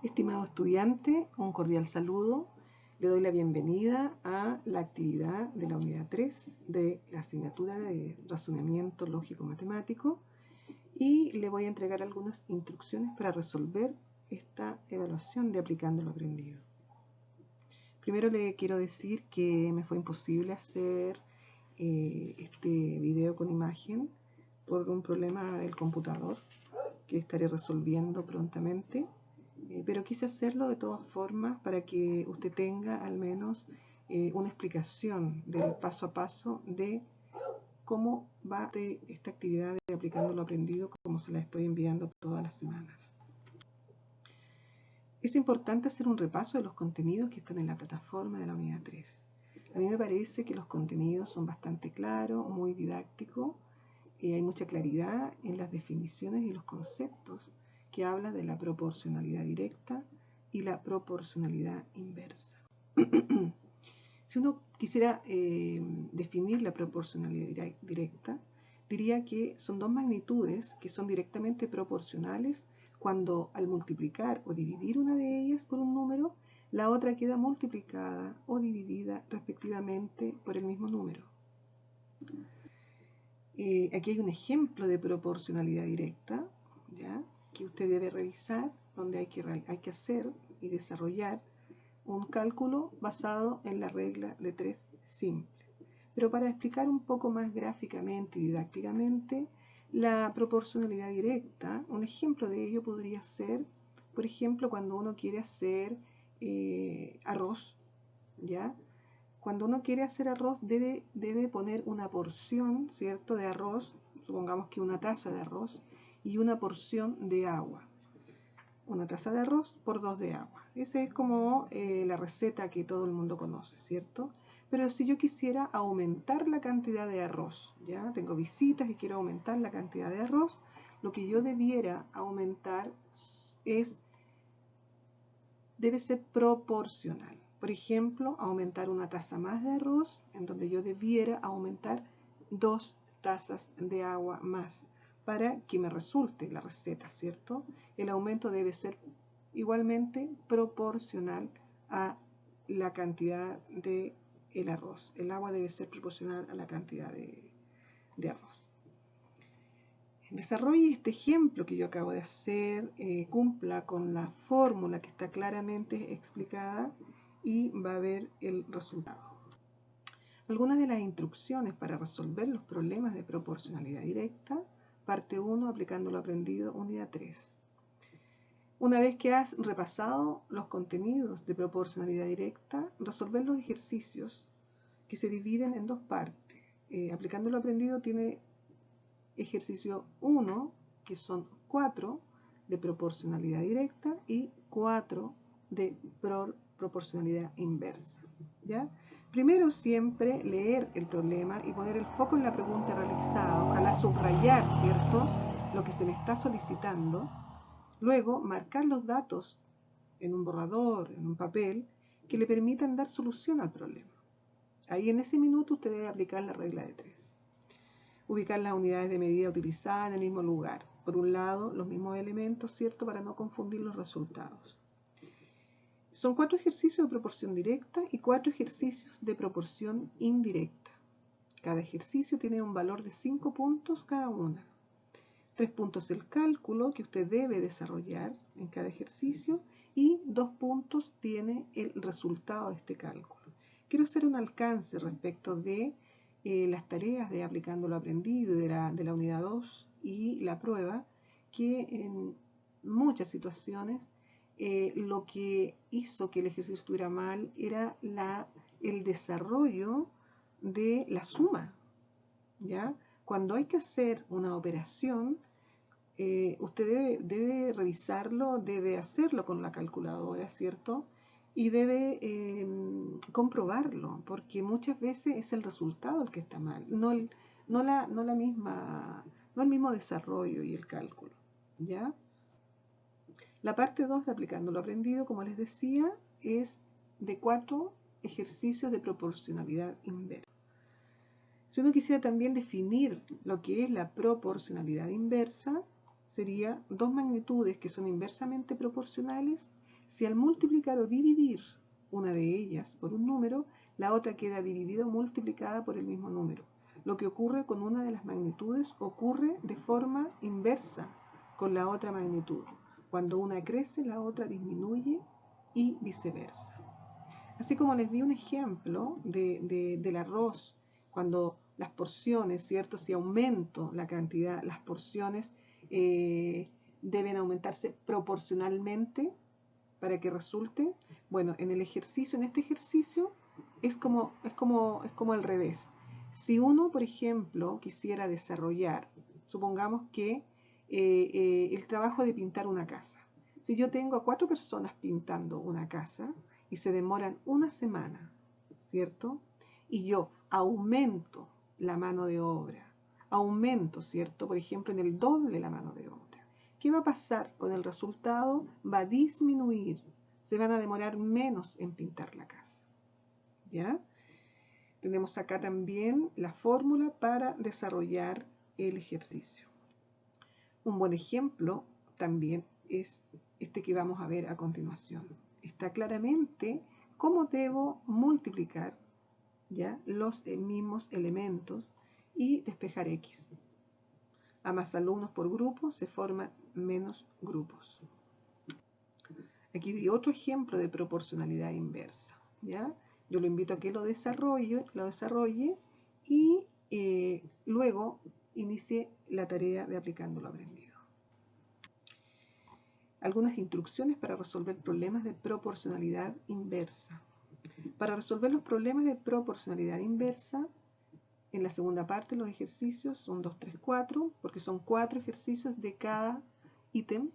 Estimado estudiante, un cordial saludo. Le doy la bienvenida a la actividad de la unidad 3 de la asignatura de razonamiento lógico-matemático y le voy a entregar algunas instrucciones para resolver esta evaluación de aplicando lo aprendido. Primero le quiero decir que me fue imposible hacer este video con imagen por un problema del computador que estaré resolviendo prontamente. Pero quise hacerlo de todas formas para que usted tenga al menos una explicación del paso a paso de cómo va esta actividad de aplicando lo aprendido, como se la estoy enviando todas las semanas. Es importante hacer un repaso de los contenidos que están en la plataforma de la unidad 3. A mí me parece que los contenidos son bastante claros, muy didácticos, hay mucha claridad en las definiciones y los conceptos que habla de la proporcionalidad directa y la proporcionalidad inversa. Si uno quisiera definir la proporcionalidad directa, diría que son dos magnitudes que son directamente proporcionales cuando al multiplicar o dividir una de ellas por un número, la otra queda multiplicada o dividida respectivamente por el mismo número. Aquí hay un ejemplo de proporcionalidad directa, ¿ya?, que usted debe revisar, donde hay que hacer y desarrollar un cálculo basado en la regla de 3 simple. Pero para explicar un poco más gráficamente y didácticamente la proporcionalidad directa, un ejemplo de ello podría ser, por ejemplo, cuando uno quiere hacer arroz, ¿ya? Cuando uno quiere hacer arroz debe poner una porción, ¿cierto?, de arroz, supongamos que una taza de arroz, y una porción de agua. Una taza de arroz por 2 de agua. Esa es como la receta que todo el mundo conoce, ¿cierto? Pero si yo quisiera aumentar la cantidad de arroz, ¿ya? Tengo visitas y quiero aumentar la cantidad de arroz, lo que yo debiera aumentar debe ser proporcional. Por ejemplo, aumentar una taza más de arroz, en donde yo debiera aumentar 2 tazas de agua más, para que me resulte la receta, ¿cierto? El aumento debe ser igualmente proporcional a la cantidad del arroz. El agua debe ser proporcional a la cantidad de arroz. Desarrolle este ejemplo que yo acabo de hacer, cumpla con la fórmula que está claramente explicada y va a ver el resultado. Algunas de las instrucciones para resolver los problemas de proporcionalidad directa. Parte 1, aplicando lo aprendido, unidad 3. Una vez que has repasado los contenidos de proporcionalidad directa, resolver los ejercicios que se dividen en dos partes. Aplicando lo aprendido tiene ejercicio 1, que son 4 de proporcionalidad directa y 4 de proporcionalidad inversa, ¿ya? Primero siempre leer el problema y poner el foco en la pregunta realizada, ojalá subrayar, ¿cierto?, lo que se me está solicitando. Luego marcar los datos en un borrador, en un papel, que le permitan dar solución al problema. Ahí en ese minuto usted debe aplicar la regla de 3. Ubicar las unidades de medida utilizadas en el mismo lugar. Por un lado, los mismos elementos, ¿cierto?, para no confundir los resultados. Son 4 ejercicios de proporción directa y 4 ejercicios de proporción indirecta. Cada ejercicio tiene un valor de 5 puntos cada una. 3 puntos el cálculo que usted debe desarrollar en cada ejercicio y 2 puntos tiene el resultado de este cálculo. Quiero hacer un alcance respecto de las tareas de aplicando lo aprendido de la unidad 2 y la prueba, que en muchas situaciones lo que hizo que el ejercicio estuviera mal era el desarrollo de la suma, ¿ya? Cuando hay que hacer una operación, usted debe revisarlo, debe hacerlo con la calculadora, ¿cierto? Y debe comprobarlo, porque muchas veces es el resultado el que está mal, no el mismo desarrollo y el cálculo, ¿ya? La parte 2 de aplicando lo aprendido, como les decía, es de 4 ejercicios de proporcionalidad inversa. Si uno quisiera también definir lo que es la proporcionalidad inversa, sería dos magnitudes que son inversamente proporcionales Si al multiplicar o dividir una de ellas por un número, la otra queda dividida o multiplicada por el mismo número. Lo que ocurre con una de las magnitudes ocurre de forma inversa con la otra magnitud. Cuando una crece, la otra disminuye y viceversa. Así como les di un ejemplo del arroz, cuando las porciones, ¿cierto? Si aumento la cantidad, las porciones deben aumentarse proporcionalmente para que resulte. Bueno, en este ejercicio es como al revés. Si uno, por ejemplo, quisiera desarrollar, supongamos que el trabajo de pintar una casa. Si yo tengo a 4 personas pintando una casa y se demoran una semana, ¿cierto? Y yo aumento la mano de obra, aumento, ¿cierto? Por ejemplo, en el doble la mano de obra. ¿Qué va a pasar con el resultado? Va a disminuir, se van a demorar menos en pintar la casa, ¿ya? Tenemos acá también la fórmula para desarrollar el ejercicio. Un buen ejemplo también es este que vamos a ver a continuación. Está claramente cómo debo multiplicar, ¿ya?, los mismos elementos y despejar X. A más alumnos por grupo se forman menos grupos. Aquí di otro ejemplo de proporcionalidad inversa, ¿ya? Yo lo invito a que lo desarrolle y luego inicie la tarea de aplicando lo aprendido. Algunas instrucciones para resolver problemas de proporcionalidad inversa. Para resolver los problemas de proporcionalidad inversa, en la segunda parte los ejercicios son 2, 3, 4, porque son 4 ejercicios de cada ítem.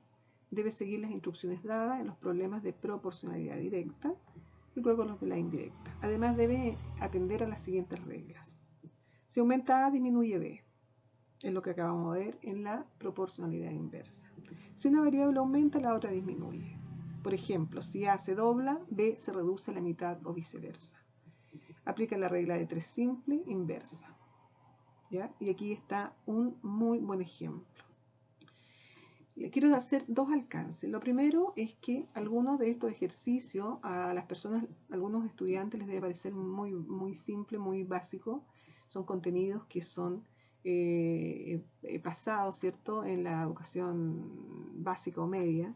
Debe seguir las instrucciones dadas en los problemas de proporcionalidad directa y luego los de la indirecta. Además debe atender a las siguientes reglas. Si aumenta A, disminuye B. Es lo que acabamos de ver en la proporcionalidad inversa. Si una variable aumenta, la otra disminuye. Por ejemplo, si A se dobla, B se reduce a la mitad o viceversa. Aplica la regla de 3 simple inversa, ¿ya? Y aquí está un muy buen ejemplo. Le quiero hacer 2 alcances. Lo primero es que algunos de estos ejercicios a las personas, a algunos estudiantes les debe parecer muy simple, muy básico. Son contenidos que son pasados, ¿cierto?, en la educación básica o media,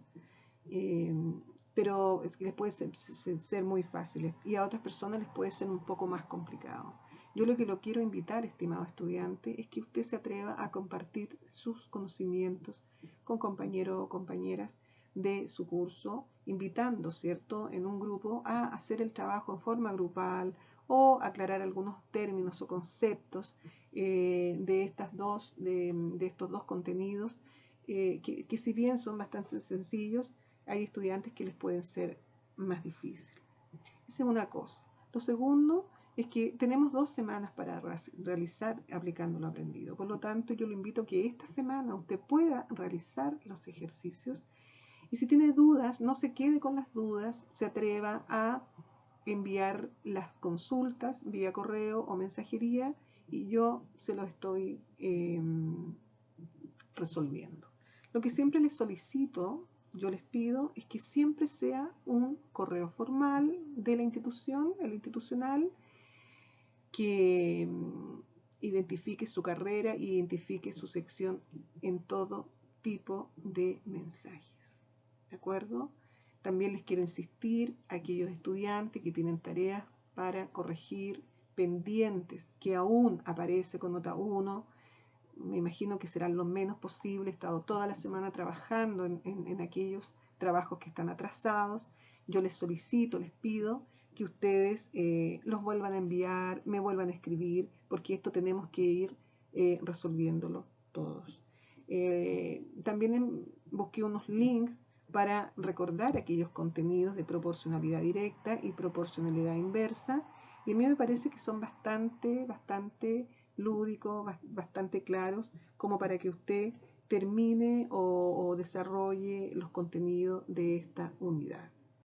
pero es que les puede ser muy fáciles y a otras personas les puede ser un poco más complicado. Yo lo que lo quiero invitar, estimado estudiante, es que usted se atreva a compartir sus conocimientos con compañeros o compañeras de su curso, invitando, ¿cierto?, en un grupo a hacer el trabajo en forma grupal o aclarar algunos términos o conceptos de estos dos contenidos, que si bien son bastante sencillos, hay estudiantes que les pueden ser más difíciles. Esa es una cosa. Lo segundo es que tenemos 2 semanas para realizar aplicando lo aprendido. Por lo tanto, yo lo invito a que esta semana usted pueda realizar los ejercicios y si tiene dudas, no se quede con las dudas, se atreva a enviar las consultas vía correo o mensajería y yo se lo estoy resolviendo. Lo que siempre les solicito, yo les pido, es que siempre sea un correo formal de la institución, el institucional, que identifique su carrera, identifique su sección en todo tipo de mensajes. ¿De acuerdo? También les quiero insistir a aquellos estudiantes que tienen tareas para corregir pendientes, que aún aparece con nota 1, me imagino que serán lo menos posible. He estado toda la semana trabajando en aquellos trabajos que están atrasados. Yo les solicito, les pido que ustedes los vuelvan a enviar, me vuelvan a escribir, porque esto tenemos que ir resolviéndolo todos. También busqué unos links para recordar aquellos contenidos de proporcionalidad directa y proporcionalidad inversa, y a mí me parece que son bastante lúdicos, bastante claros, como para que usted termine o desarrolle los contenidos de esta unidad.